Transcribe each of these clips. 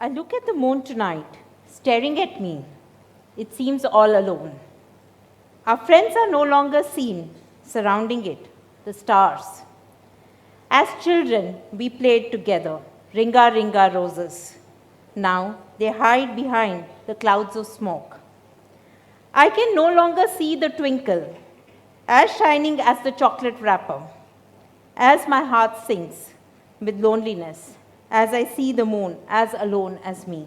I look at the moon tonight, staring at me. It seems all alone. Our friends are no longer seen surrounding it, the stars. As children, we played together, Ringa Ringa Roses. Now they hide behind the clouds of smoke. I can no longer see the twinkle, as shining as the chocolate wrapper, as my heart sinks with loneliness, as I see the moon as alone as me.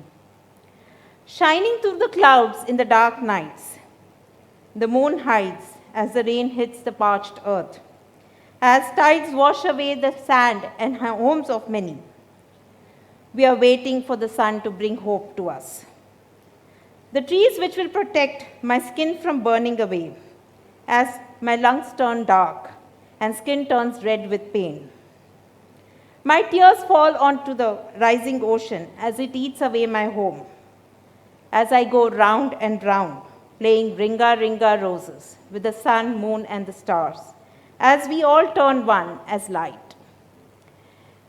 Shining through the clouds in the dark nights, the moon hides as the rain hits the parched earth, as tides wash away the sand and homes of many. We are waiting for the sun to bring hope to us. The trees which will protect my skin from burning away, as my lungs turn dark and skin turns red with pain. My tears fall onto the rising ocean as it eats away my home, as I go round and round, playing Ringa Ringa Roses with the sun, moon, and the stars, as we all turn one as light.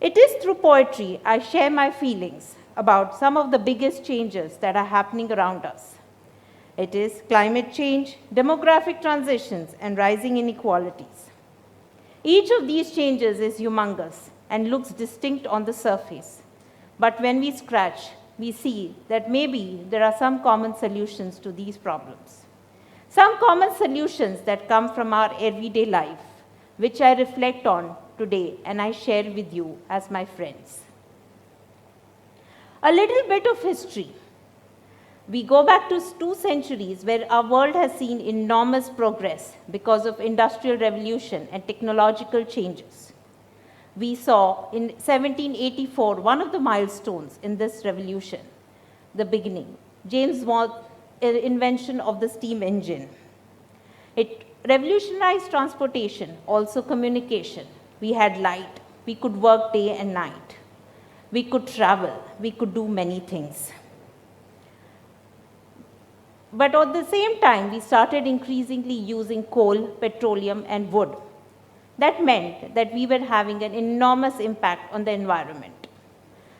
It is through poetry I share my feelings about some of the biggest changes that are happening around us. It is climate change, demographic transitions, and rising inequalities. Each of these changes is humongous and looks distinct on the surface. But when we scratch, we see that maybe there are some common solutions to these problems. Some common solutions that come from our everyday life, which I reflect on today and I share with you as my friends. A little bit of history. We go back to 2 centuries where our world has seen enormous progress because of industrial revolution and technological changes. We saw in 1784 one of the milestones in this revolution, the beginning, James Watt's invention of the steam engine. It revolutionized transportation, also communication. We had light, we could work day and night. We could travel, we could do many things. But at the same time, we started increasingly using coal, petroleum, and wood. That meant that we were having an enormous impact on the environment.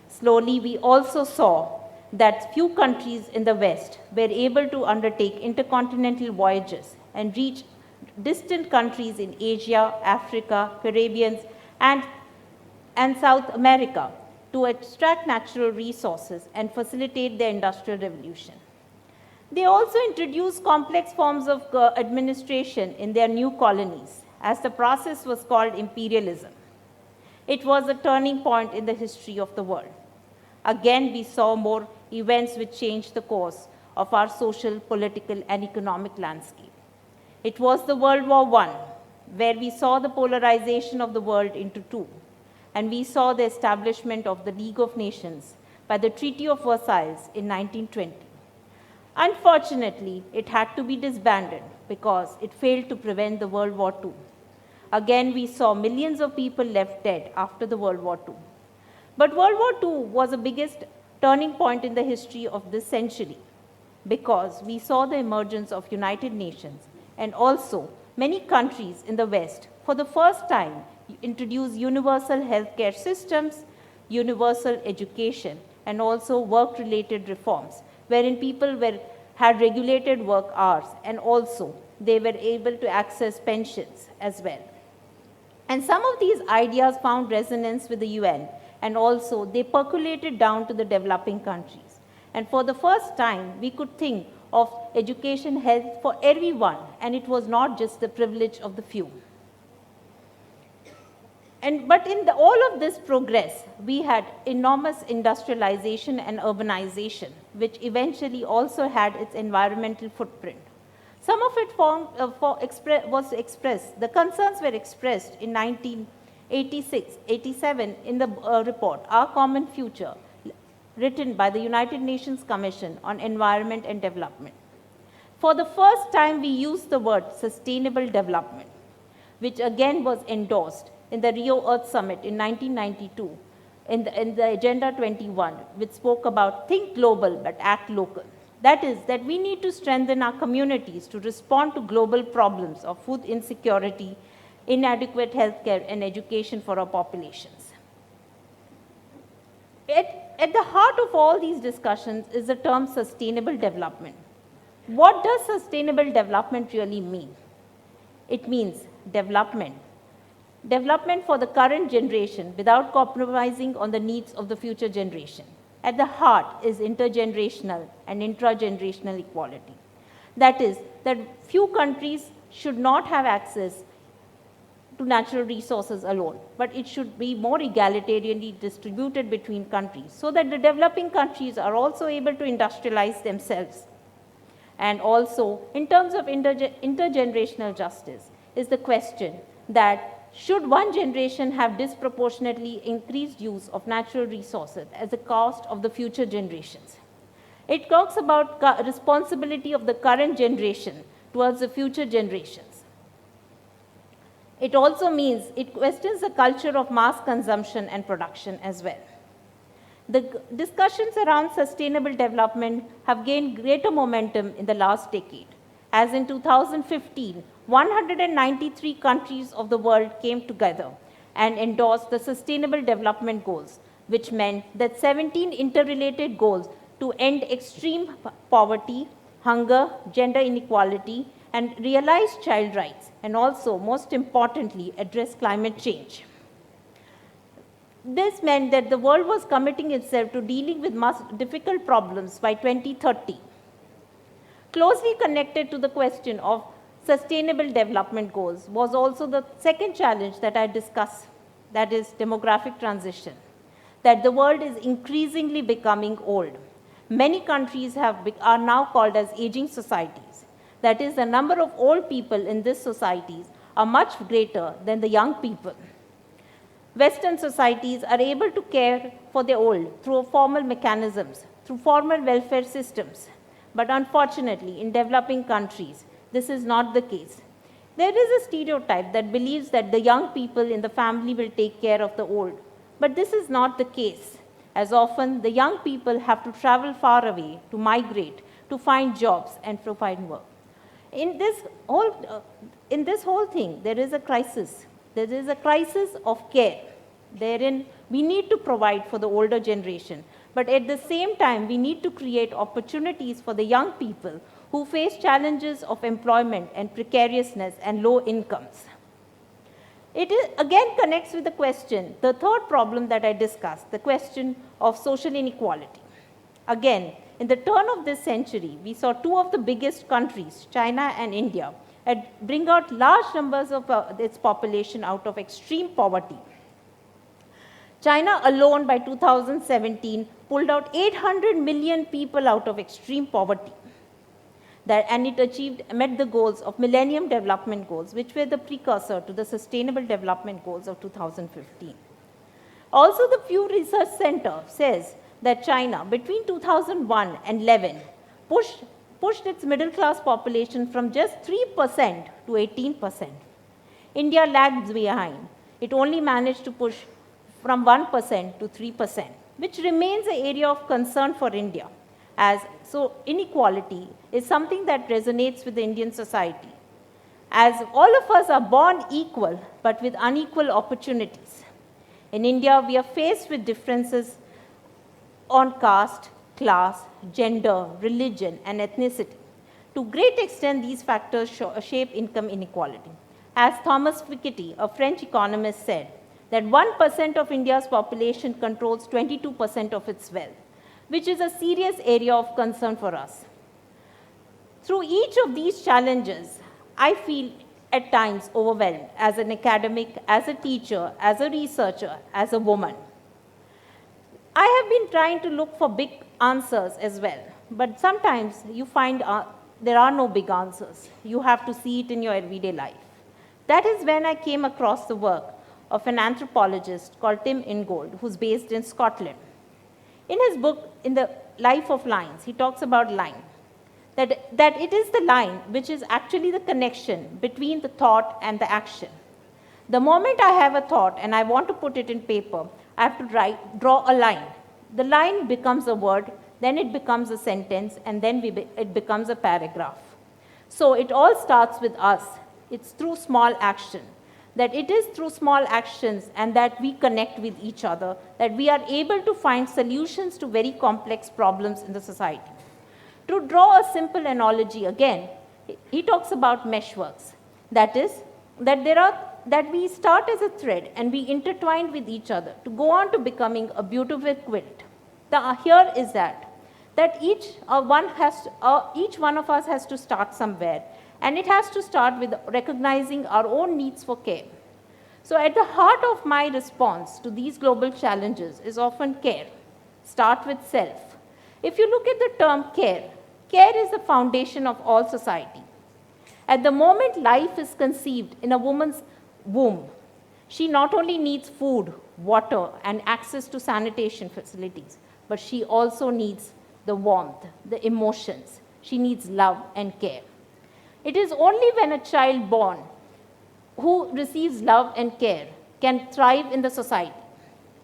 Slowly, we also saw that few countries in the West were able to undertake intercontinental voyages and reach distant countries in Asia, Africa, Caribbean, and South America to extract natural resources and facilitate the Industrial Revolution. They also introduced complex forms of administration in their new colonies, as the process was called imperialism. It was a turning point in the history of the world. Again, we saw more events which changed the course of our social, political, and economic landscape. It was the World War I, where we saw the polarization of the world into two, and we saw the establishment of the League of Nations by the Treaty of Versailles in 1920. Unfortunately, it had to be disbanded because it failed to prevent the World War II. Again, we saw millions of people left dead after the World War II. But World War II was the biggest turning point in the history of this century because we saw the emergence of United Nations and also many countries in the West for the first time introduced universal healthcare systems, universal education, and also work-related reforms, wherein people had regulated work hours and also they were able to access pensions as well. And some of these ideas found resonance with the UN and also they percolated down to the developing countries. And for the first time, we could think of education health for everyone, and it was not just the privilege of the few. But in all of this progress, we had enormous industrialization and urbanization, which eventually also had its environmental footprint. Some of it was expressed, the concerns were expressed in 1986-87 in the report, Our Common Future, written by the United Nations Commission on Environment and Development. For the first time, we used the word sustainable development, which again was endorsed in the Rio Earth Summit in 1992, in the Agenda 21, which spoke about think global but act local. That is, that we need to strengthen our communities to respond to global problems of food insecurity, inadequate healthcare, and education for our populations. At the heart of all these discussions is the term sustainable development. What does sustainable development really mean? It means development. Development for the current generation without compromising on the needs of the future generation. At the heart is intergenerational and intragenerational equality. That is, that few countries should not have access to natural resources alone, but it should be more egalitarianly distributed between countries so that the developing countries are also able to industrialize themselves. And also, in terms of intergenerational justice, is the question that should one generation have disproportionately increased use of natural resources at the cost of the future generations? It talks about responsibility of the current generation towards the future generations. It also means it questions the culture of mass consumption and production as well. The discussions around sustainable development have gained greater momentum in the last decade. As in 2015, 193 countries of the world came together and endorsed the Sustainable Development Goals, which meant that 17 interrelated goals to end extreme poverty, hunger, gender inequality, and realize child rights, and also, most importantly, address climate change. This meant that the world was committing itself to dealing with difficult problems by 2030. Closely connected to the question of sustainable development goals was also the second challenge that I discussed, that is demographic transition, that the world is increasingly becoming old. Many countries are now called as aging societies. That is, the number of old people in these societies are much greater than the young people. Western societies are able to care for the old through formal mechanisms, through formal welfare systems. But unfortunately, in developing countries, this is not the case. There is a stereotype that believes that the young people in the family will take care of the old. But this is not the case. As often, the young people have to travel far away, to migrate, to find jobs and to find work. In this whole thing, there is a crisis. There is a crisis of care. Therein, we need to provide for the older generation. But at the same time, we need to create opportunities for the young people who face challenges of employment and precariousness and low incomes. It again connects with the question, the third problem that I discussed, the question of social inequality. Again, in the turn of this century, we saw two of the biggest countries, China and India, bring out large numbers of its population out of extreme poverty. China alone by 2017 pulled out 800 million people out of extreme poverty. And it met the goals of Millennium Development Goals, which were the precursor to the Sustainable Development Goals of 2015. Also, the Pew Research Center says that China, between 2001 and 11, pushed its middle class population from just 3% to 18%. India lagged behind. It only managed to push from 1% to 3%, which remains an area of concern for India. So inequality is something that resonates with the Indian society. As all of us are born equal, but with unequal opportunities. In India, we are faced with differences on caste, class, gender, religion, and ethnicity. To a great extent, these factors shape income inequality. As Thomas Piketty, a French economist, said, that 1% of India's population controls 22% of its wealth, which is a serious area of concern for us. Through each of these challenges, I feel at times overwhelmed as an academic, as a teacher, as a researcher, as a woman. I have been trying to look for big answers as well, but sometimes you find there are no big answers. You have to see it in your everyday life. That is when I came across the work of an anthropologist called Tim Ingold, who's based in Scotland. In his book, In the Life of Lines, he talks about line, that it is the line which is actually the connection between the thought and the action. The moment I have a thought and I want to put it in paper, I have to draw a line. The line becomes a word, then it becomes a sentence, and then it becomes a paragraph. So it all starts with us. It's through small action that it is through small actions and that we connect with each other that we are able to find solutions to very complex problems in the society. To draw a simple analogy again, he talks about meshworks. That is, that we start as a thread and we intertwine with each other to go on to becoming a beautiful quilt. Here is that each one of us has to start somewhere, and it has to start with recognizing our own needs for care. So at the heart of my response to these global challenges is often care. Start with self. If you look at the term care, care is the foundation of all society. At the moment life is conceived in a woman's womb, she not only needs food, water, and access to sanitation facilities, but she also needs the warmth, the emotions. She needs love and care. It is only when a child born who receives love and care can thrive in the society,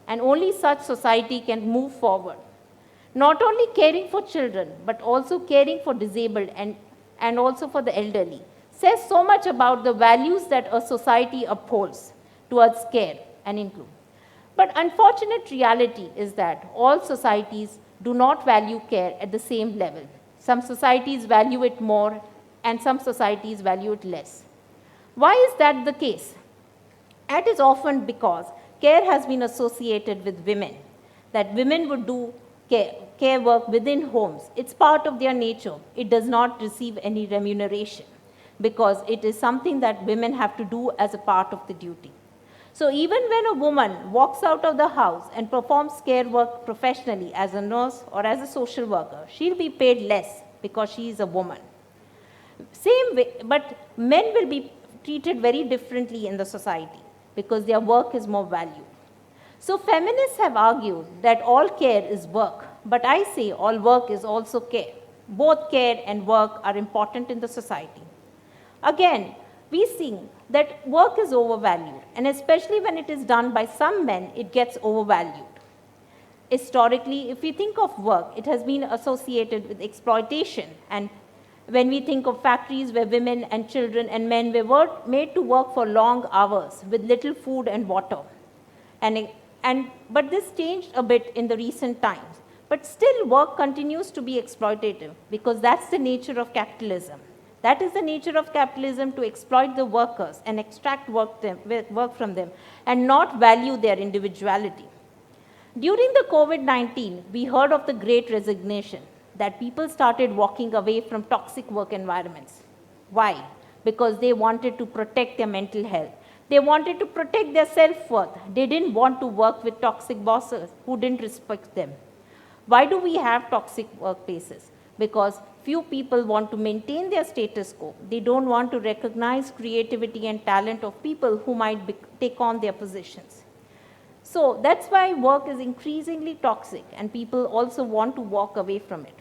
and only such society can move forward. Not only caring for children, but also caring for disabled and also for the elderly says so much about the values that a society upholds towards care and include. But unfortunate reality is that all societies do not value care at the same level. Some societies value it more and some societies value it less. Why is that the case? It is often because care has been associated with women, that women would do care work within homes. It's part of their nature. It does not receive any remuneration because it is something that women have to do as a part of the duty. So even when a woman walks out of the house and performs care work professionally as a nurse or as a social worker, she'll be paid less because she is a woman. Same way, but men will be treated very differently in the society because their work is more valued. So feminists have argued that all care is work, but I say all work is also care. Both care and work are important in the society. Again, we see that work is overvalued, and especially when it is done by some men, it gets overvalued. Historically, if we think of work, it has been associated with exploitation, and when we think of factories where women and children and men were made to work for long hours with little food and water. But this changed a bit in the recent times. But still, work continues to be exploitative because that's the nature of capitalism. That is the nature of capitalism, to exploit the workers and extract work from them and not value their individuality. During the COVID-19, we heard of the Great Resignation, that people started walking away from toxic work environments. Why? Because they wanted to protect their mental health. They wanted to protect their self-worth. They didn't want to work with toxic bosses who didn't respect them. Why do we have toxic workplaces? Because few people want to maintain their status quo. They don't want to recognize creativity and talent of people who might take on their positions. So that's why work is increasingly toxic and people also want to walk away from it.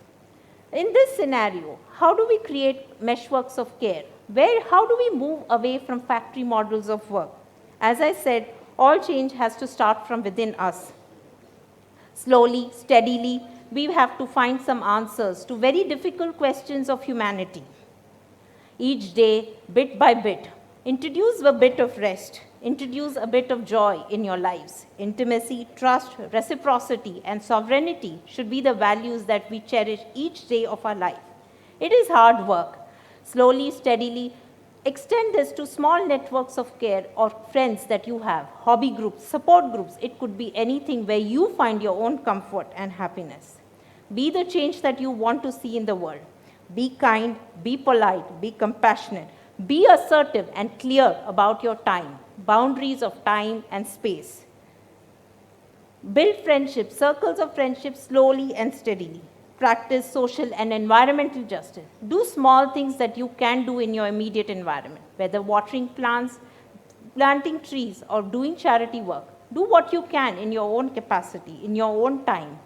In this scenario, how do we create meshworks of care? How do we move away from factory models of work? As I said, all change has to start from within us. Slowly, steadily, we have to find some answers to very difficult questions of humanity. Each day, bit by bit, introduce a bit of rest, introduce a bit of joy in your lives. Intimacy, trust, reciprocity, and sovereignty should be the values that we cherish each day of our life. It is hard work. Slowly, steadily, extend this to small networks of care or friends that you have, hobby groups, support groups. It could be anything where you find your own comfort and happiness. Be the change that you want to see in the world. Be kind, be polite, be compassionate. Be assertive and clear about your time, boundaries of time and space. Build friendships, circles of friendship slowly and steadily. Practice social and environmental justice. Do small things that you can do in your immediate environment, whether watering plants, planting trees, or doing charity work. Do what you can in your own capacity, in your own time.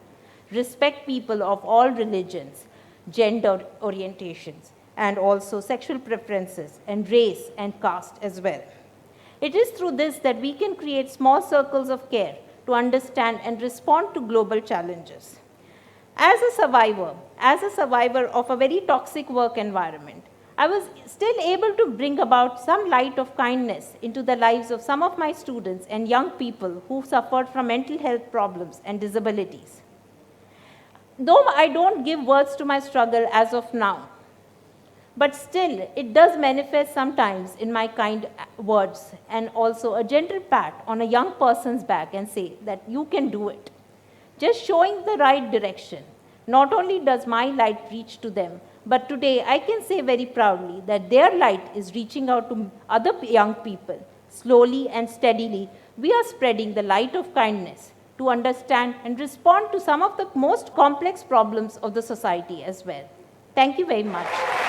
Respect people of all religions, gender orientations, and also sexual preferences, and race and caste as well. It is through this that we can create small circles of care to understand and respond to global challenges. As a survivor of a very toxic work environment, I was still able to bring about some light of kindness into the lives of some of my students and young people who suffered from mental health problems and disabilities. Though I don't give words to my struggle as of now, but still it does manifest sometimes in my kind words and also a gentle pat on a young person's back and say that you can do it. Just showing the right direction. Not only does my light reach to them, but today I can say very proudly that their light is reaching out to other young people. Slowly and steadily, we are spreading the light of kindness to understand and respond to some of the most complex problems of the society as well. Thank you very much.